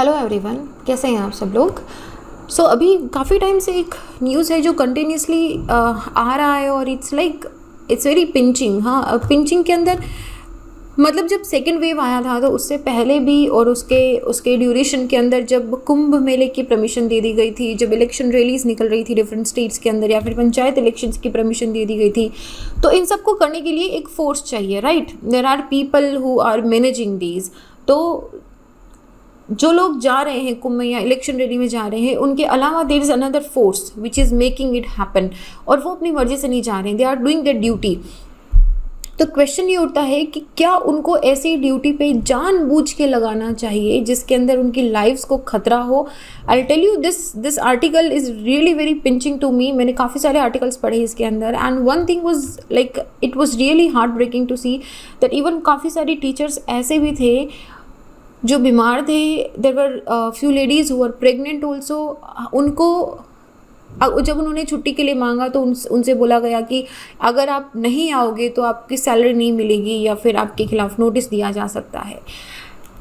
Hello everyone, कैसे हैं आप सब लोग। अभी काफ़ी टाइम से एक न्यूज़ है जो कंटिन्यूसली आ रहा है और इट्स वेरी पिंचिंग। हाँ, पिंचिंग के अंदर मतलब जब सेकेंड वेव आया था तो उससे पहले भी और उसके उसके ड्यूरेशन के अंदर जब कुंभ मेले की परमिशन दे दी गई थी, जब इलेक्शन रैलीज निकल रही थी डिफरेंट स्टेट्स के अंदर, या फिर पंचायत इलेक्शंस की परमिशन दे दी गई थी, तो इन सबको करने के लिए एक फोर्स चाहिए, right. There are people who are managing these. तो जो लोग जा रहे हैं कुंभ में या इलेक्शन रैली में जा रहे हैं, उनके अलावा there is another force which is making it happen, और वो अपनी मर्जी से नहीं जा रहे हैं, they are doing their duty. तो क्वेश्चन ये उठता है कि क्या उनको ऐसी ड्यूटी पे जानबूझ के लगाना चाहिए जिसके अंदर उनकी लाइफ्स को खतरा हो। I tell you this article is really very pinching to me. मैंने काफ़ी सारे आर्टिकल्स पढ़े इसके अंदर, and one thing was like it was really heart breaking to see that even काफ़ी सारी टीचर्स ऐसे भी थे जो बीमार थे। There were few ladies who are pregnant also. उनको जब उन्होंने छुट्टी के लिए मांगा तो उनसे बोला गया कि अगर आप नहीं आओगे तो आपकी सैलरी नहीं मिलेगी या फिर आपके खिलाफ नोटिस दिया जा सकता है।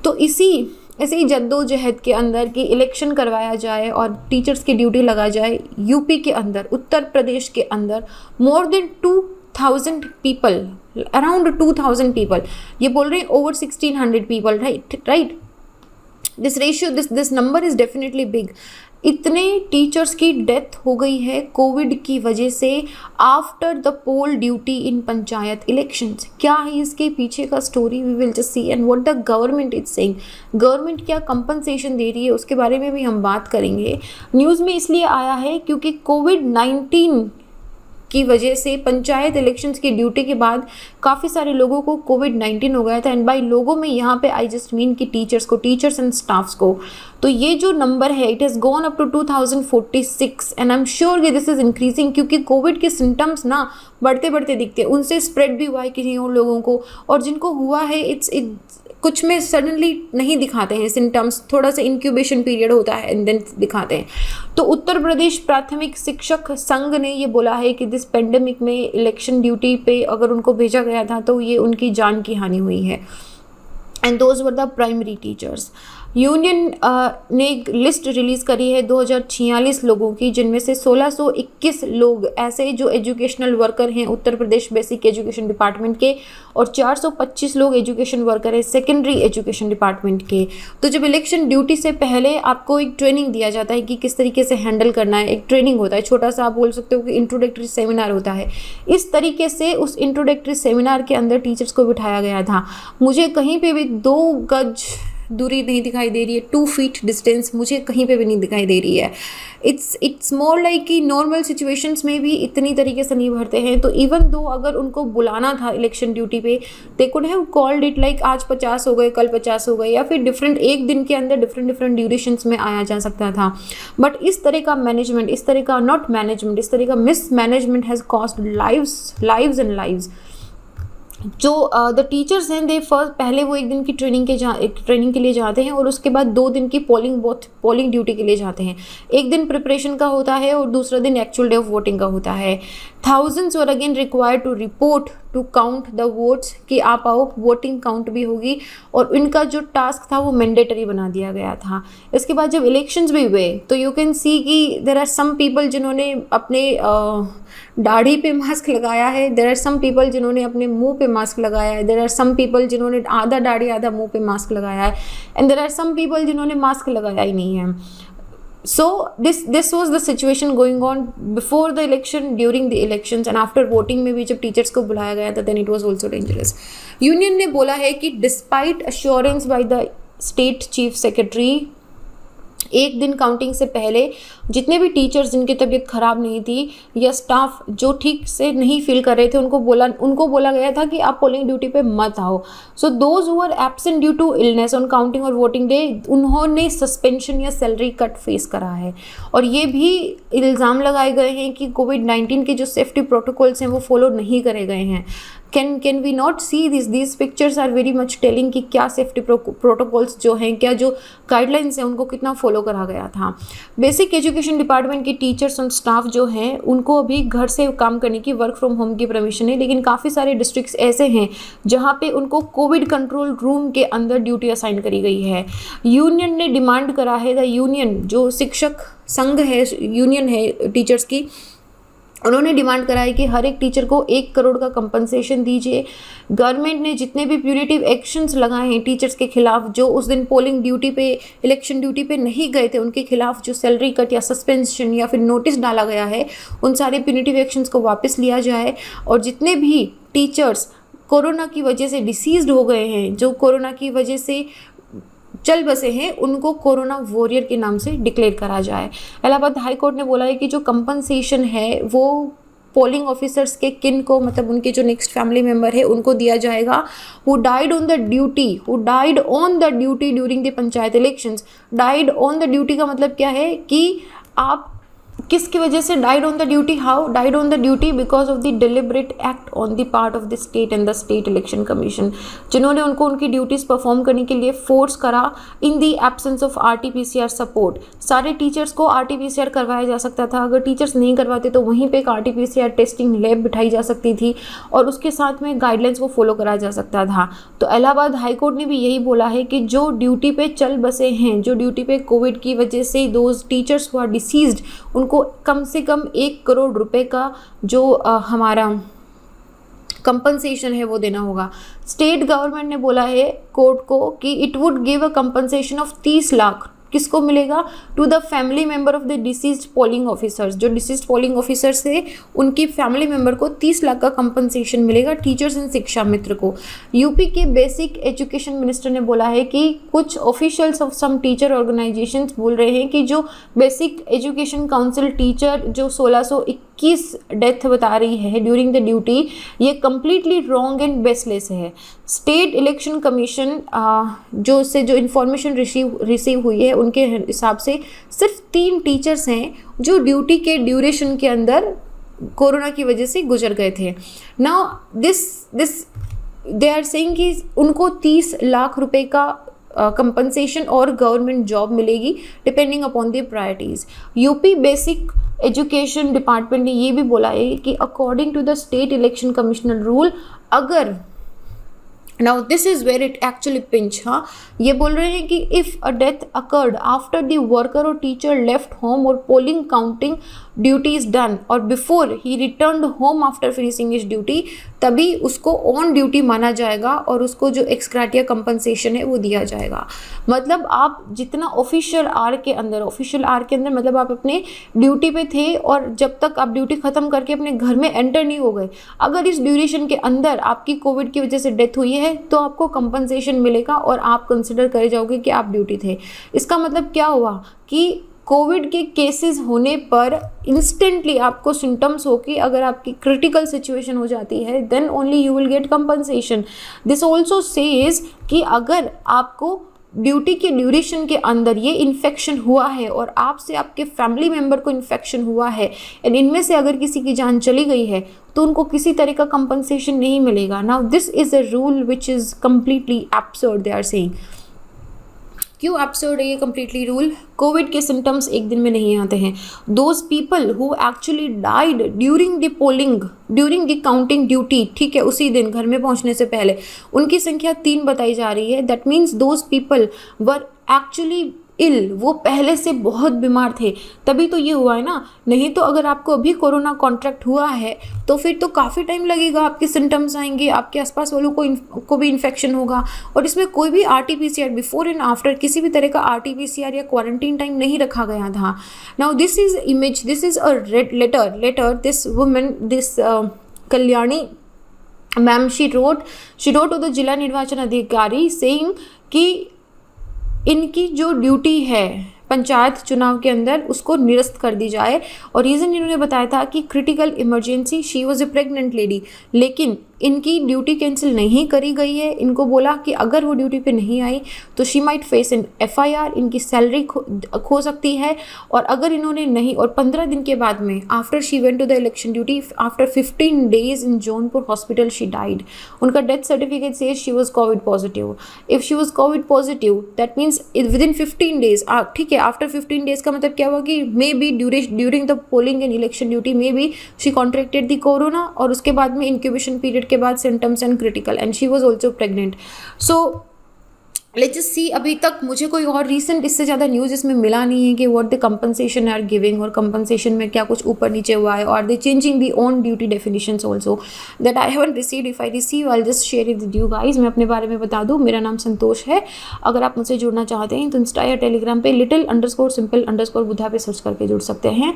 तो ऐसे ही जद्दोजहद के अंदर कि इलेक्शन करवाया जाए और टीचर्स की ड्यूटी लगा जाए, यूपी के अंदर, उत्तर प्रदेश के अंदर more than 2000 people, around 2000 people, ये बोल रहे हैं over 1600 people, right. This ratio, this number is definitely big. इतने टीचर्स की डेथ हो गई है कोविड की वजह से after the poll duty in panchayat elections. क्या है इसके पीछे का story, we will just see, and what the government is saying. Government क्या कंपनसेशन दे रही है उसके बारे में भी हम बात करेंगे। न्यूज़ में इसलिए आया है क्योंकि कोविड-19 की वजह से पंचायत इलेक्शंस की ड्यूटी के बाद काफ़ी सारे लोगों को कोविड-19 हो गया था, एंड बाई लोगों में यहाँ पे आई जस्ट मीन कि टीचर्स एंड स्टाफ्स को। तो ये जो नंबर है it has gone up to 2046, and I am sure कि दिस इज़ इंक्रीजिंग, क्योंकि कोविड के सिम्टम्स ना बढ़ते बढ़ते दिखते हैं। उनसे स्प्रेड भी हुआ है किसी और लोगों को, और जिनको हुआ है कुछ में सडनली नहीं दिखाते हैं सिम्टम्स, थोड़ा सा इंक्यूबेशन पीरियड होता है एंड देन दिखाते हैं। तो उत्तर प्रदेश प्राथमिक शिक्षक संघ ने ये बोला है कि दिस पेंडेमिक में इलेक्शन ड्यूटी पे अगर उनको भेजा गया था तो ये उनकी जान की हानि हुई है, and those were the primary teachers. Union ने एक लिस्ट रिलीज़ करी है 2046 लोगों की, जिनमें से 1621 लोग ऐसे जो एजुकेशनल वर्कर हैं Uttar Pradesh basic education department के, और 425 लोग एजुकेशन वर्कर हैं सेकेंडरी एजुकेशन डिपार्टमेंट के। तो जब इलेक्शन ड्यूटी से पहले आपको एक ट्रेनिंग दिया जाता है कि किस तरीके से हैंडल करना है, एक ट्रेनिंग होता है, छोटा सा आप बोल सकते हो कि इंट्रोडक्टरी सेमिनार होता है। इस तरीके से उस इंट्रोडक्टरी सेमिनार के अंदर टीचर्स को बिठाया गया था। मुझे कहीं पे भी 2 गज दूरी नहीं दिखाई दे रही है, 2 फीट डिस्टेंस मुझे कहीं पे भी नहीं दिखाई दे रही है। इट्स मोर लाइक कि नॉर्मल सिचुएशंस में भी इतनी तरीके से नहीं भरते हैं। तो इवन दो अगर उनको बुलाना था इलेक्शन ड्यूटी पे, they could have called it like आज 50 हो गए, कल 50 हो गए, या फिर डिफरेंट एक दिन के अंदर डिफरेंट ड्यूरेशंस में आया जा सकता था। बट इस तरह का मैनेजमेंट, इस तरह का नॉट मैनेजमेंट, इस तरह का miss management has cost lives and lives. जो द टीचर्स हैं दे फर्स्ट पहले वो एक दिन की ट्रेनिंग के लिए जाते हैं, और उसके बाद 2 दिन की पोलिंग ड्यूटी के लिए जाते हैं। एक दिन प्रिपरेशन का होता है और दूसरा दिन एक्चुअल डे ऑफ वोटिंग का होता है। Thousands were again required to report to count the votes, कि आप आओ, वोटिंग काउंट भी होगी, और इनका जो टास्क था वो मैंडेटरी बना दिया गया था। इसके बाद जब इलेक्शंस भी हुए तो यू कैन सी कि देयर आर सम पीपल जिन्होंने अपने दाढ़ी पे मास्क लगाया है, देयर आर सम पीपल जिन्होंने अपने मुंह पे मास्क लगाया है, देयर आर सम पीपल जिन्होंने आधा दाढ़ी आधा मुंह पे मास्क लगाया है, and there are some people जिन्होंने मास्क लगाया ही नहीं है। So this was the situation going on before the election, during the elections, and after voting में भी जब टीचर्स को बुलाया गया था then it was also dangerous. Union ने बोला है कि despite assurance by the state chief secretary, एक दिन काउंटिंग से पहले जितने भी टीचर्स जिनकी तबीयत ख़राब नहीं थी या स्टाफ जो ठीक से नहीं फील कर रहे थे, उनको बोला गया था कि आप पोलिंग ड्यूटी पे मत आओ। So those who are absent due to illness on counting और वोटिंग डे, उन्होंने सस्पेंशन या सैलरी कट फेस करा है। और ये भी इल्ज़ाम लगाए गए हैं कि कोविड-19 के जो सेफ्टी प्रोटोकॉल्स हैं वो फॉलो नहीं करे गए हैं। Can we not see this pictures are very much telling कि क्या सेफ्टी प्रोटोकॉल्स जो हैं, क्या जो गाइडलाइंस हैं उनको कितना फॉलो करा गया था। बेसिक एजुकेशन डिपार्टमेंट के टीचर्स और स्टाफ जो हैं उनको अभी घर से काम करने की, वर्क फ्रॉम होम की परमिशन है, लेकिन काफ़ी सारे डिस्ट्रिक्ट्स ऐसे हैं जहाँ पे उनको कोविड कंट्रोल रूम के अंदर ड्यूटी असाइन करी गई है। यूनियन ने डिमांड करा है, द यूनियन जो शिक्षक संघ है, यूनियन है टीचर्स की, उन्होंने डिमांड करा है कि हर एक टीचर को 1 करोड़ का कंपनसेशन दीजिए। गवर्नमेंट ने जितने भी प्यूरिटिव एक्शंस लगाए हैं टीचर्स के खिलाफ, जो उस दिन पोलिंग ड्यूटी पे, इलेक्शन ड्यूटी पे नहीं गए थे, उनके खिलाफ जो सैलरी कट या सस्पेंशन या फिर नोटिस डाला गया है, उन सारे प्यूरिटिव एक्शंस को वापस लिया जाए। और जितने भी टीचर्स कोरोना की वजह से डिसीज्ड हो गए हैं, जो कोरोना की वजह से चल बसे हैं, उनको कोरोना वॉरियर के नाम से डिक्लेयर करा जाए। इलाहाबाद हाई कोर्ट ने बोला है कि जो कंपनसेशन है वो पोलिंग ऑफिसर्स के किन को, मतलब उनके जो नेक्स्ट फैमिली मेम्बर है उनको दिया जाएगा। Who died on the duty during the panchayat elections. Died on the duty का मतलब क्या है कि आप किसकी वजह से died on the duty, how died on the duty, because of the deliberate act on the part of the state and the state election commission, जिन्होंने उनको उनकी ड्यूटीज़ परफॉर्म करने के लिए फोर्स करा in the absence of RT-PCR support. सारे teachers को RT-PCR करवाया जा सकता था, अगर टीचर्स नहीं करवाते तो वहीं पे एक RT-PCR टेस्टिंग लैब बिठाई जा सकती थी और उसके साथ में गाइडलाइंस को फॉलो कराया जा सकता था। तो इलाहाबाद हाई कोर्ट ने भी यही बोला है कि जो ड्यूटी पे चल बसे हैं, जो ड्यूटी पे कोविड की वजह से those teachers who are deceased, उनको कम से कम 1 करोड़ रुपए का जो हमारा कंपनसेशन है वो देना होगा। स्टेट गवर्नमेंट ने बोला है कोर्ट को कि it would give a compensation of 30 lakh. किसको मिलेगा? To the family member of the deceased polling officers. जो डिसीज्ड पोलिंग ऑफिसर्स है उनकी फैमिली मेंबर को 30 लाख का कंपनसेशन मिलेगा, टीचर्स एंड शिक्षा मित्र को। यूपी के बेसिक एजुकेशन मिनिस्टर ने बोला है कि कुछ officials of some teacher organisations बोल रहे हैं कि जो बेसिक एजुकेशन काउंसिल टीचर जो 1621 डेथ बता रही है ड्यूरिंग द ड्यूटी, ये कम्प्लीटली रॉन्ग एंड बेसलेस है। स्टेट इलेक्शन कमीशन जो इन्फॉर्मेशन रिसीव हुई है उनके हिसाब से सिर्फ 3 टीचर्स हैं जो ड्यूटी के ड्यूरेशन के अंदर कोरोना की वजह से गुजर गए थे। Now this they are saying कि उनको 30 लाख रुपए का कंपनसेशन और गवर्नमेंट जॉब मिलेगी depending upon the priorities. UP basic education department ने ये भी बोला है कि according to the state election commissioner rule, अगर now this is where it actually pinch, हाँ, ये बोल रहे हैं कि if a death occurred after the worker और टीचर लेफ्ट होम और polling counting duty is done और before he return home after finishing his duty, तभी उसको ऑन ड्यूटी माना जाएगा और उसको जो एक्सग्रेटिया कंपनसेशन है वो दिया जाएगा। मतलब आप जितना ऑफिशियल आर के अंदर मतलब आप अपने ड्यूटी पे थे और जब तक आप ड्यूटी ख़त्म करके अपने घर में एंटर नहीं हो गए, अगर इस ड्यूरेशन के अंदर आपकी कोविड की वजह से डेथ हुई है तो आपको कंपनसेशन मिलेगा और आप कंसिडर करे जाओगे कि आप ड्यूटी थे। इसका मतलब क्या हुआ कि कोविड के केसेस होने पर इंस्टेंटली आपको सिम्टम्स हो कि अगर आपकी क्रिटिकल सिचुएशन हो जाती है then only you will get compensation. This also says कि अगर आपको ड्यूटी के ड्यूरेशन के अंदर ये इन्फेक्शन हुआ है और आपसे आपके फैमिली मेम्बर को इन्फेक्शन हुआ है एंड इनमें से अगर किसी की जान चली गई है तो उनको किसी तरह का कंपनसेशन नहीं मिलेगा। Now this is a rule which is completely absurd, they are saying. क्यों एब्सर्ड है ये कम्प्लीटली रूल? कोविड के सिम्टम्स एक दिन में नहीं आते हैं। Those people who actually died during the counting duty, ठीक है, उसी दिन घर में पहुंचने से पहले, उनकी संख्या 3 बताई जा रही है। That means those people were actually ill, वो पहले से बहुत बीमार थे, तभी तो ये हुआ है ना। नहीं तो अगर आपको अभी कोरोना कॉन्ट्रैक्ट हुआ है तो फिर तो काफ़ी टाइम लगेगा, आपके सिम्टम्स आएंगे, आपके आसपास वालों को भी इन्फेक्शन होगा। और इसमें कोई भी RT-PCR बिफोर एंड आफ्टर किसी भी तरह का RT-PCR या क्वारंटीन टाइम नहीं रखा गया था। Now this is image, this is a letter this women, this Kalyani ma'am, she wrote to the zila nirvachan अधिकारी सेइंग कि इनकी जो ड्यूटी है पंचायत चुनाव के अंदर उसको निरस्त कर दी जाए। और रीज़न इन्होंने बताया था कि critical emergency, she was a pregnant lady, लेकिन इनकी ड्यूटी कैंसिल नहीं करी गई है। इनको बोला कि अगर वो ड्यूटी पे नहीं आई तो she might face N FIR, इनकी सैलरी खो सकती है। और अगर इन्होंने नहीं, और 15 दिन के बाद में after she went to the election duty, after 15 days in Jaunpur hospital she died. उनका death certificate says she was covid positive. If she was covid positive that means within 15 days, ठीक है, आफ्टर 15 days का मतलब क्या हुआ कि may be during the polling and election duty may be she contracted the corona, और उसके बाद में इंक्यूबेशन पीरियड के बाद symptoms and critical, and she was also pregnant. So let's just see, अभी तक मुझे कोई और रीसेंट इससे ज़्यादा न्यूज़ इसमें मिला नहीं है कि what the compensation are giving, और कंपनसेशन में क्या कुछ ऊपर नीचे हुआ है, और they changing the on duty definitions also, that I haven't received. If I receive I just share it with you guys. मैं अपने बारे में बता दूँ, मेरा नाम संतोष है। अगर आप मुझसे जुड़ना चाहते हैं तो इंस्टा या टेलीग्राम पे little_simple_बुधा पे सर्च करके जुड़ सकते हैं।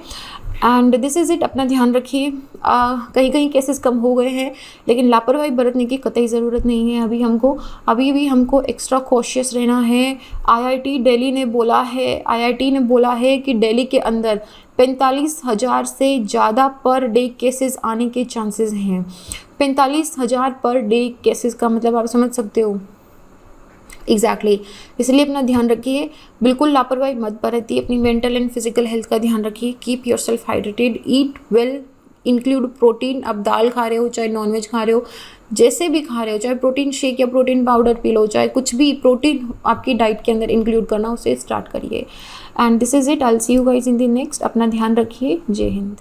And this is it. अपना ध्यान रखिए। कहीं कहीं केसेस कम हो गए हैं, लेकिन लापरवाही बरतने की कतई ज़रूरत नहीं है। अभी भी हमको एक्स्ट्रा कॉशियस रहना है। IIT ने बोला है कि दिल्ली के अंदर 45,000 से ज़्यादा पर डे केसेस आने के चांसेस हैं। 45,000 पर डे केसेस का मतलब आप समझ सकते हो एग्जैक्टली। इसलिए अपना ध्यान रखिए, बिल्कुल लापरवाही मत बरतिए, अपनी मेंटल एंड फिजिकल हेल्थ का ध्यान रखिए। Keep your self hydrated, eat well, include protein. आप दाल खा रहे हो, चाहे नॉनवेज खा रहे हो, जैसे भी खा रहे हो, चाहे प्रोटीन शेक या प्रोटीन पाउडर पी लो, चाहे कुछ भी प्रोटीन आपकी डाइट के अंदर इंक्लूड करना, उसे स्टार्ट करिए। And this is it. I will see you guys in the next. अपना ध्यान रखिए। जय हिंद।